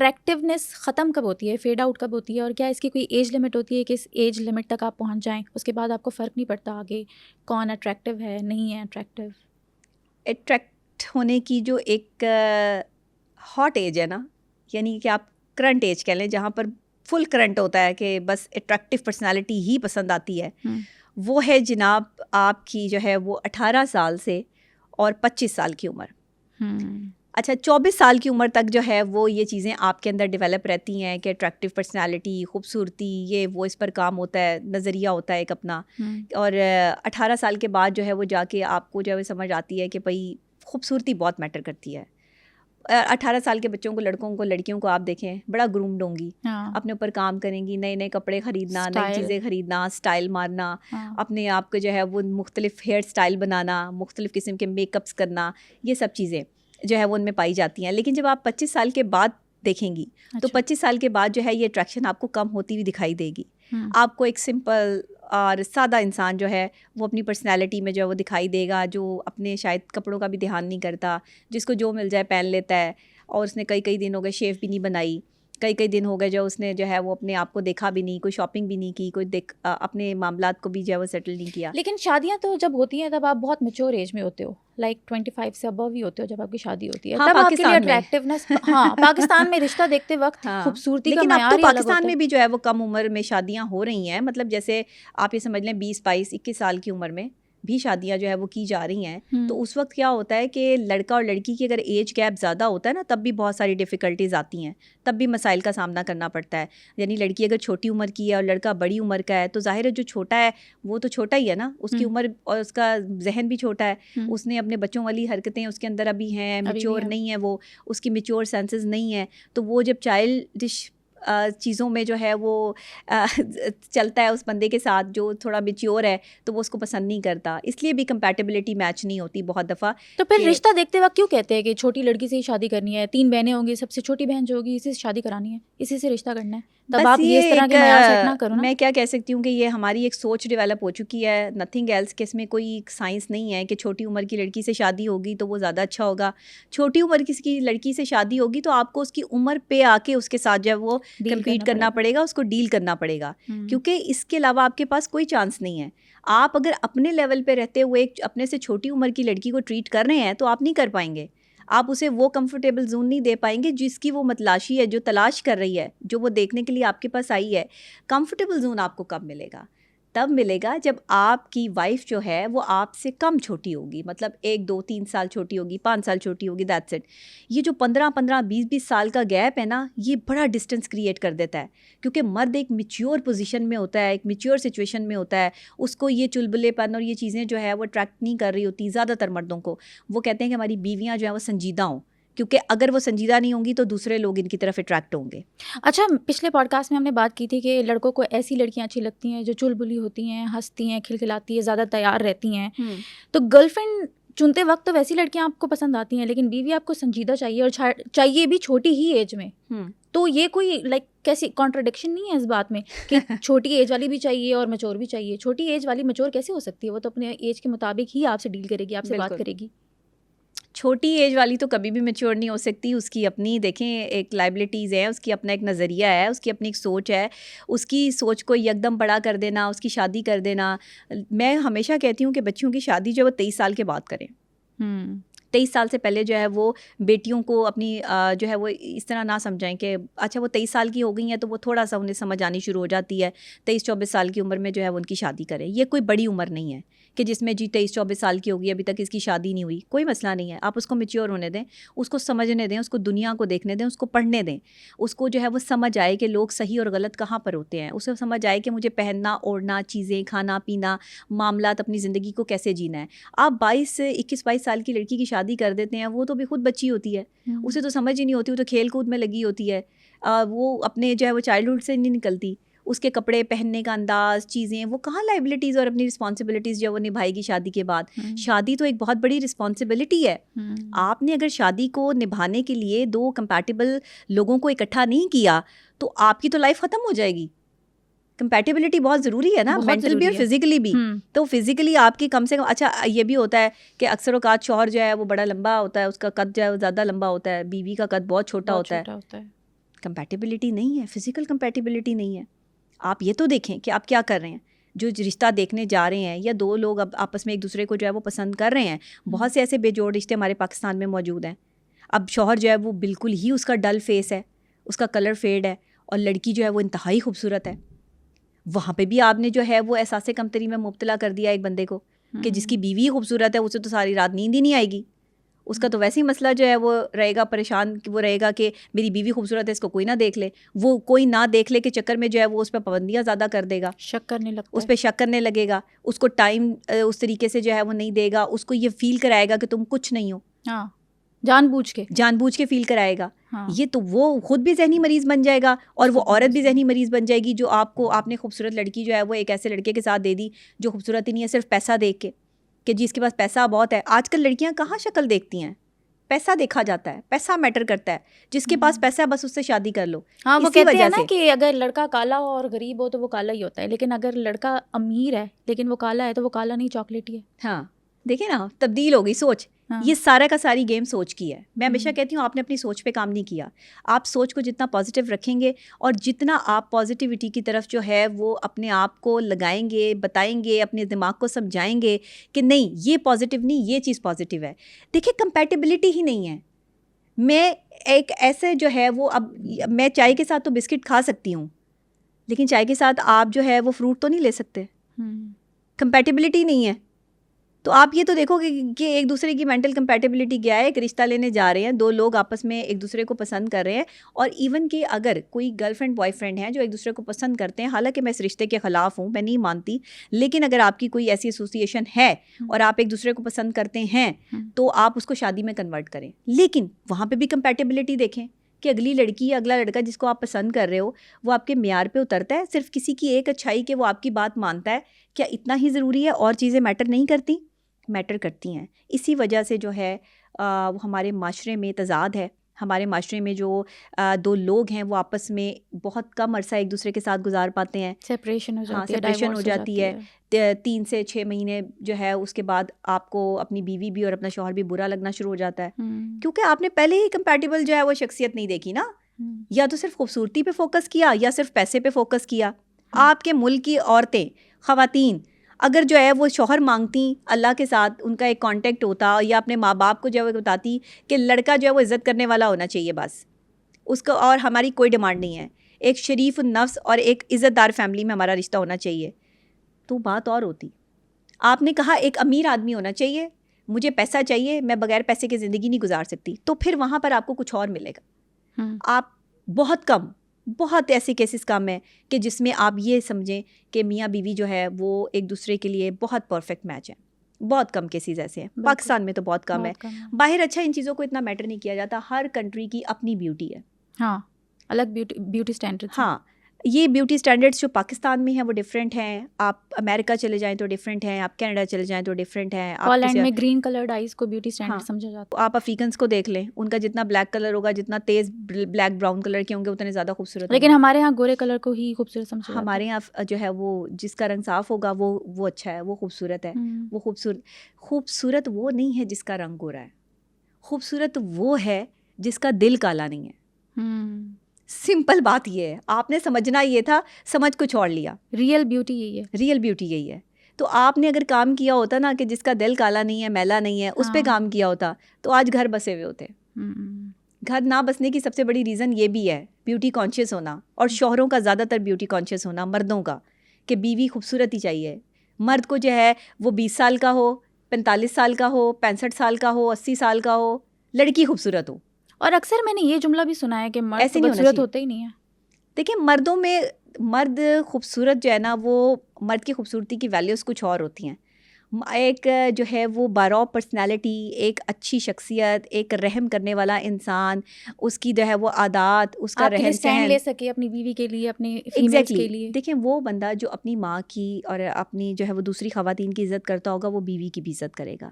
Attractiveness ख़त्म कब होती है, फेड आउट कब होती है, और क्या इसकी कोई एज लिमिट होती है कि इस एज लिमिट तक आप पहुंच जाएं, उसके बाद आपको फ़र्क नहीं पड़ता आगे कौन अट्रैक्टिव है नहीं है अट्रैक्टिव? अट्रैक्ट होने की जो एक हॉट एज है ना, यानी कि आप करंट एज कह लें, जहाँ पर फुल करंट होता है कि बस अट्रैक्टिव पर्सनालिटी ही पसंद आती है, वो है जनाब आपकी जो है वो 18 साल से और 25 साल की उम्र। अच्छा, 24 साल की उम्र तक जो है वो ये चीज़ें आपके अंदर डेवलप रहती हैं कि अट्रैक्टिव पर्सनालिटी, खूबसूरती, ये वो इस पर काम होता है, नज़रिया होता है एक अपना। और 18 साल के बाद जो है वो जाके आपको जो है समझ आती है कि भाई खूबसूरती बहुत मैटर करती है। 18 साल के बच्चों को, लड़कों को, लड़कियों को आप देखें, बड़ा ग्रूम्ड होंगी, अपने ऊपर काम करेंगी, नए नए कपड़े ख़रीदना, नई चीज़ें ख़रीदना, स्टाइल मारना, अपने आप को जो है वो मुख्तलिफ हेयर स्टाइल बनाना, मुख्तलिफ किस्म के मेकअप्स करना, ये सब चीज़ें जो है वो उनमें पाई जाती हैं। लेकिन जब आप 25 साल के बाद देखेंगी तो 25 साल के बाद जो है ये अट्रैक्शन आपको कम होती हुई दिखाई देगी। आपको एक सिंपल और सादा इंसान जो है वो अपनी पर्सनैलिटी में जो है वो दिखाई देगा, जो अपने शायद कपड़ों का भी ध्यान नहीं करता, जिसको जो मिल जाए पहन लेता है, और उसने कई कई दिन हो गए शेव भी नहीं बनाई, कई कई दिन हो गए जो उसने जो है वो अपने आप को देखा भी नहीं, कोई शॉपिंग भी नहीं की, कोई अपने मामलात को भी जो है वो सेटल नहीं किया। लेकिन शादियां तो जब होती हैं तब आप बहुत मैच्योर एज में होते हो, लाइक 25 से अबव ही होते हो जब आपकी शादी होती है। हाँ, तब आपके लिए पाकिस्तान में अट्रैक्टिवनेस हाँ पाकिस्तान में रिश्ता देखते वक्त हाँ, खूबसूरती का लेकिन अब मयार तो ही अलग पाकिस्तान होता में है। भी जो है वो कम उम्र में शादियां हो रही हैं, मतलब जैसे आप ये समझ लें 20, 22, 21 साल की उम्र में भी शादियां जो है वो की जा रही हैं। तो उस वक्त क्या होता है कि लड़का और लड़की की अगर एज गैप ज़्यादा होता है ना, तब भी बहुत सारी डिफ़िकल्टीज़ आती हैं, तब भी मसाइल का सामना करना पड़ता है। यानी लड़की अगर छोटी उम्र की है और लड़का बड़ी उम्र का है, तो ज़ाहिर है जो छोटा है वो तो छोटा ही है ना, उसकी उम्र और उसका जहन भी छोटा है, उसने अपने बच्चों वाली हरकतें उसके अंदर अभी हैं, मैच्योर नहीं है वो, उसकी मैच्योर सेंसेस नहीं है। तो वो जब चाइल्डिश चीज़ों में जो है वो चलता है उस बंदे के साथ जो थोड़ा मैच्योर है, तो वो उसको पसंद नहीं करता, इसलिए भी कंपैटिबिलिटी मैच नहीं होती बहुत दफ़ा। तो फिर रिश्ता देखते वक्त क्यों कहते हैं कि छोटी लड़की से ही शादी करनी है, 3 बहनें होंगी, सबसे छोटी बहन जो होगी इसी से शादी करानी है, इसी से रिश्ता करना है, तब आप ये इस तरह के मयार सेट ना करो ना। मैं क्या कह सकती हूँ कि ये हमारी एक सोच डेवलप हो चुकी है, नथिंग एल्स, कि इसमें कोई साइंस नहीं है कि छोटी उम्र की लड़की से शादी होगी तो वो ज़्यादा अच्छा होगा। छोटी उम्र की लड़की से शादी होगी तो आपको उसकी उम्र पे आके उसके साथ जब वो कम्पीट करना पड़ेगा, उसको डील करना पड़ेगा, क्योंकि इसके अलावा आपके पास कोई चांस नहीं है। आप अगर अपने लेवल पे रहते हुए अपने से छोटी उम्र की लड़की को ट्रीट कर रहे हैं तो आप नहीं कर पाएंगे, आप उसे वो कंफर्टेबल जोन नहीं दे पाएंगे जिसकी वो मतलाशी है, जो तलाश कर रही है, जो वो देखने के लिए आपके पास आई है। कंफर्टेबल जोन आपको कब मिलेगा? तब मिलेगा जब आपकी वाइफ जो है वो आपसे कम छोटी होगी, मतलब 1, 2, 3 साल छोटी होगी, 5 साल छोटी होगी, दैट्स इट। ये जो 15, 20 साल का गैप है ना, ये बड़ा डिस्टेंस क्रिएट कर देता है, क्योंकि मर्द एक मैच्योर पोजीशन में होता है, एक मैच्योर सिचुएशन में होता है, उसको ये चुलबुलेपन और ये चीज़ें जो है वो अट्रैक्ट नहीं कर रही होती ज़्यादातर मर्दों को। वो कहते हैं कि हमारी बीवियाँ जो है वो संजीदा हों, क्योंकि अगर वो संजीदा नहीं होंगी तो दूसरे लोग इनकी तरफ अट्रैक्ट होंगे। अच्छा, पिछले पॉडकास्ट में हमने बात की थी कि लड़कों को ऐसी लड़कियां अच्छी लगती हैं जो चुलबुली होती हैं, हंसती हैं, खिलखिलाती है, ज़्यादा तैयार रहती हैं। तो गर्लफ्रेंड चुनते वक्त तो वैसी लड़कियां आपको पसंद आती हैं, लेकिन बीवी आपको संजीदा चाहिए, और चाहिए भी छोटी ही एज में। तो ये कोई कैसी कॉन्ट्रडिक्शन नहीं है इस बात में कि छोटी एज वाली भी चाहिए और मैच्योर भी चाहिए? छोटी एज वाली मैच्योर कैसे हो सकती है? वो तो अपने एज के मुताबिक ही आपसे डील करेगी, आपसे बात करेगी। छोटी एज वाली तो कभी भी मैच्योर नहीं हो सकती, उसकी अपनी देखें एक लाइबिलिटीज़ है, उसकी अपना एक नज़रिया है, उसकी अपनी एक सोच है। उसकी सोच को यकदम बड़ा कर देना, उसकी शादी कर देना, मैं हमेशा कहती हूँ कि बच्चियों की शादी जो है वो 23 साल के बाद करें। 23 साल से पहले जो है वो बेटियों को अपनी जो है वो इस तरह ना समझाएं कि अच्छा वो 23 साल की हो गई हैं तो वो थोड़ा सा उन्हें समझ आनी शुरू हो जाती है, 23-24 साल की उम्र में जो है वो उनकी शादी करें। ये कोई बड़ी उम्र नहीं है कि जिसमें जी 23-24 साल की होगी, अभी तक इसकी शादी नहीं हुई, कोई मसला नहीं है। आप उसको मैच्योर होने दें, उसको समझने दें, उसको दुनिया को देखने दें, उसको पढ़ने दें, उसको जो है वो समझ आए कि लोग सही और गलत कहाँ पर होते हैं, उसे समझ आए कि मुझे पहनना, ओढ़ना, चीज़ें, खाना पीना, मामलात, अपनी ज़िंदगी को कैसे जीना है। आप 21-22 साल की लड़की की शादी कर देते हैं, वो तो भी खुद बच्ची होती है, उसे तो समझ ही नहीं होती, वो तो खेल कूद में लगी होती है, वो अपने जो है वो चाइल्डहुड से नहीं निकलती। उसके कपड़े पहनने का अंदाज, चीज़ें, वो कहाँ लाइबिलिटीज़ और अपनी रिस्पॉन्सिबिलिटीज़ जो वो निभाएगी शादी के बाद। शादी तो एक बहुत बड़ी रिस्पॉन्सिबिलिटी है। आपने अगर शादी को निभाने के लिए 2 कंपैटिबल लोगों को इकट्ठा नहीं किया तो आपकी तो लाइफ ख़त्म हो जाएगी। कंपैटिबिलिटी बहुत ज़रूरी है ना, मेंटल भी और फिजिकली भी। तो फिजिकली आपकी कम से कम, अच्छा ये भी होता है कि अक्सर औकात शौहर जो है वो बड़ा लंबा होता है, उसका कद जो है वो ज़्यादा लंबा होता है, बीवी का कद बहुत छोटा होता है। कंपैटिबिलिटी नहीं है, फिजिकल कंपैटिबिलिटी नहीं है। आप ये तो देखें कि आप क्या कर रहे हैं। जो रिश्ता देखने जा रहे हैं या दो लोग अब आपस में एक दूसरे को जो है वो पसंद कर रहे हैं, बहुत से ऐसे बेजोड़ रिश्ते हमारे पाकिस्तान में मौजूद हैं। अब शौहर जो है वो बिल्कुल ही उसका डल फेस है, उसका कलर फेड है, और लड़की जो है वो इंतहाई खूबसूरत है। वहाँ पे भी आपने जो है वो एहसास कमतरी में मुब्तला कर दिया एक बंदे को कि जिसकी बीवी खूबसूरत है उसे तो सारी रात नींद ही नहीं आएगी। उसका तो वैसे ही मसला जो है वो रहेगा परेशान, कि वो रहेगा कि मेरी बीवी खूबसूरत है, इसको कोई ना देख ले। वो कोई ना देख ले के चक्कर में जो है वो उस पर पाबंदियाँ ज़्यादा कर देगा, शक करने लगता उस पर शक करने लगेगा, उसको टाइम उस तरीके से जो है वो नहीं देगा, उसको ये फील कराएगा कि तुम कुछ नहीं हो। हाँ, जानबूझ के फील कराएगा। हाँ। ये तो वो खुद भी जहनी मरीज बन जाएगा और वो औरत भी जहनी मरीज बन जाएगी, जो आपने खूबसूरत लड़की जो है वो एक ऐसे लड़के के साथ दे दी जो खूबसूरत ही नहीं है, सिर्फ पैसा देख के कि जिसके पास पैसा बहुत है। आजकल लड़कियां कहाँ शक्ल देखती हैं, पैसा देखा जाता है, पैसा मैटर करता है। जिसके पास पैसा है बस उससे शादी कर लो। हाँ, वो कहते हैं ना कि अगर लड़का काला हो और गरीब हो तो वो काला ही होता है, लेकिन अगर लड़का अमीर है लेकिन वो काला है तो वो काला नहीं चॉकलेटी है। हाँ, देखिए ना, तब्दील हो गई सोच। हाँ। ये सारा का सारी गेम सोच की है। मैं हमेशा कहती हूँ आपने अपनी सोच पे काम नहीं किया। आप सोच को जितना पॉजिटिव रखेंगे और जितना आप पॉजिटिविटी की तरफ जो है वो अपने आप को लगाएंगे, बताएंगे, अपने दिमाग को समझाएंगे कि नहीं ये पॉजिटिव नहीं, ये चीज़ पॉजिटिव है। देखिए कंपैटिबिलिटी ही नहीं है। मैं एक ऐसे जो है वो, अब मैं चाय के साथ तो बिस्किट खा सकती हूँ, लेकिन चाय के साथ आप जो है वो फ्रूट तो नहीं ले सकते। कंपैटिबिलिटी नहीं है। तो आप ये तो देखोगे कि एक दूसरे की मेंटल कंपैटिबिलिटी क्या है। एक रिश्ता लेने जा रहे हैं, दो लोग आपस में एक दूसरे को पसंद कर रहे हैं, और इवन कि अगर कोई गर्लफ्रेंड बॉयफ्रेंड है जो एक दूसरे को पसंद करते हैं, हालांकि मैं इस रिश्ते के ख़िलाफ़ हूँ, मैं नहीं मानती, लेकिन अगर आपकी कोई ऐसी एसोसिएशन है और आप एक दूसरे को पसंद करते हैं तो आप उसको शादी में कन्वर्ट करें। लेकिन वहाँ पर भी कंपैटिबिलिटी देखें कि अगली लड़की या अगला लड़का जिसको आप पसंद कर रहे हो वो आपके म्यार पे उतरता है। सिर्फ किसी की एक अच्छाई कि वो आपकी बात मानता है, क्या इतना ही ज़रूरी है? और चीज़ें मैटर नहीं करती? मैटर करती हैं। इसी वजह से जो है वो हमारे माशरे में तज़ाद है। हमारे माशरे में जो दो लोग हैं वो आपस में बहुत कम अरसा एक दूसरे के साथ गुजार पाते हैं। सेपरेशन हो जाती है, सेपरेशन हो जाती है। 3 से 6 महीने जो है उसके बाद आपको अपनी बीवी भी और अपना शौहर भी बुरा लगना शुरू हो जाता है, क्योंकि आपने पहले ही कंपैटिबल जो है वो शख्सियत नहीं देखी ना। या तो सिर्फ खूबसूरती पे फोकस किया या सिर्फ पैसे पे फोकस किया। आपके मुल्क की औरतें, ख़वातीन अगर जो है वो शौहर मांगती, अल्लाह के साथ उनका एक कांटेक्ट होता, या अपने माँ बाप को जो है बताती कि लड़का जो है वो इज़्ज़त करने वाला होना चाहिए बस उसको, और हमारी कोई डिमांड नहीं है, एक शरीफ नफ्स और एक इज़्ज़तदार फैमिली में हमारा रिश्ता होना चाहिए, तो बात और होती। आपने कहा एक अमीर आदमी होना चाहिए, मुझे पैसा चाहिए, मैं बगैर पैसे की ज़िंदगी नहीं गुजार सकती, तो फिर वहाँ पर आपको कुछ और मिलेगा। आप बहुत ऐसे केसेस कम हैं कि जिसमें आप ये समझें कि मियाँ बीवी जो है वो एक दूसरे के लिए बहुत परफेक्ट मैच है। बहुत कम केसेस ऐसे हैं, पाकिस्तान में तो बहुत कम है। बाहर अच्छा इन चीज़ों को इतना मैटर नहीं किया जाता। हर कंट्री की अपनी ब्यूटी है। हाँ, अलग ब्यूटी स्टैंडर्ड्स। हाँ, ये ब्यूटी स्टैंडर्ड्स जो पाकिस्तान में हैं वो डिफरेंट हैं। आप अमेरिका चले जाएं तो डिफरेंट हैं, आप कनाडा चले जाएं तो डिफरेंट हैं। हॉलैंड में ग्रीन कलर्ड आइज को ब्यूटी स्टैंडर्ड समझा जाता है। आप अफ्रीकन्स को देख लें, उनका जितना ब्लैक कलर होगा, जितना तेज ब्लैक ब्राउन कलर के होंगे उतने ज़्यादा खूबसूरत। लेकिन हमारे यहाँ गोरे कलर को ही खूबसूरत समझा जाता है। हमारे यहाँ जो है वो जिसका रंग साफ होगा वो अच्छा है, वो खूबसूरत है। वो खूबसूरत वो नहीं है जिसका रंग गोरा है, खूबसूरत वो है जिसका दिल काला नहीं है। सिंपल बात ये है, आपने समझना ये था, समझ कुछ और लिया। रियल ब्यूटी यही है। रियल ब्यूटी यही है। तो आपने अगर काम किया होता ना कि जिसका दिल काला नहीं है, मैला नहीं है, उस पे काम किया होता तो आज घर बसे हुए होते। घर ना बसने की सबसे बड़ी रीज़न ये भी है ब्यूटी कॉन्शियस होना, और शौहरों का ज़्यादातर ब्यूटी कॉन्शियस होना, मर्दों का, कि बीवी खूबसूरत ही चाहिए। मर्द को जो है वो 20 साल का हो, 45 साल का हो, 65 साल का हो, 80 साल का हो, लड़की खूबसूरत हो। और अक्सर मैंने ये जुमला भी सुना है कि मर्द ऐसे खूबसूरत होते ही नहीं है। देखिए मर्दों में मर्द खूबसूरत जो है ना, वो मर्द की खूबसूरती की वैल्यूज़ कुछ और होती हैं। एक जो है वो बारौ पर्सनालिटी, एक अच्छी शख्सियत, एक रहम करने वाला इंसान, उसकी जो है वो आदत, उसका रहन सहन ले सके अपनी बीवी के लिए, अपने फीमेल्स के लिए। देखिए वो बंदा जो अपनी माँ की और अपनी जो है वो दूसरी ख़वातीन की इज़्ज़त करता होगा, वो बीवी की भी इज़्ज़त करेगा।